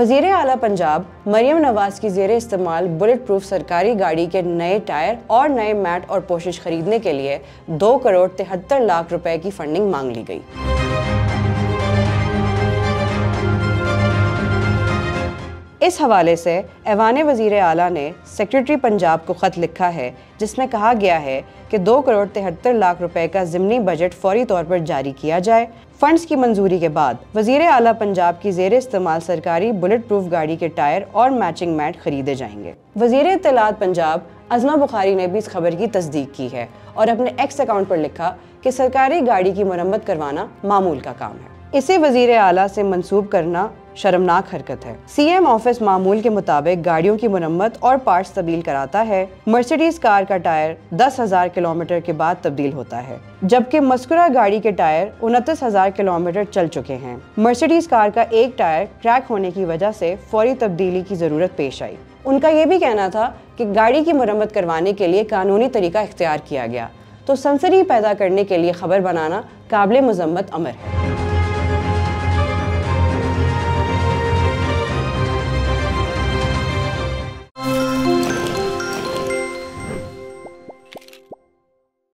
वज़ीर आला पंजाब मरियम नवाज की ज़ेरे इस्तेमाल बुलेट प्रूफ सरकारी गाड़ी के नए टायर और नए मैट और पोशिश खरीदने के लिए 2 करोड़ 73 लाख रुपए की फंडिंग मांग ली गई। इस हवाले से ऐवान वज़ीर आला ने सेक्रेटरी पंजाब को ख़त लिखा है, जिसमें कहा गया है कि 2 करोड़ 73 लाख रुपए का ज़िमनी बजट फौरी तौर पर जारी किया जाए। फंड्स की मंजूरी के बाद वज़ीर आला पंजाब की ज़ेरे इस्तेमाल सरकारी बुलेट प्रूफ गाड़ी के टायर और मैचिंग मैट खरीदे जाएंगे। वज़ीर इत्तलात पंजाब अज़मा बुखारी ने भी इस खबर की तस्दीक की है और अपने एक्स अकाउंट पर लिखा कि सरकारी गाड़ी की मरम्मत करवाना मामूल का काम है। इसे वज़ीर आला से मंसूब करना शर्मनाक हरकत है। सीएम ऑफिस मामूल के मुताबिक गाड़ियों की मुरम्मत और पार्ट्स तब्दील कराता है। मर्सिडीज कार का टायर 10,000 किलोमीटर के बाद तब्दील होता है, जबकि मस्कुरा गाड़ी के टायर 29,000 किलोमीटर चल चुके हैं। मर्सिडीज कार का एक टायर क्रैक होने की वजह से फौरी तब्दीली की जरूरत पेश आई। उनका ये भी कहना था कि गाड़ी की मुरम्मत करवाने के लिए कानूनी तरीका इख्तियार किया गया, तो सनसनी पैदा करने के लिए खबर बनाना काबिल मजम्मत अमर है।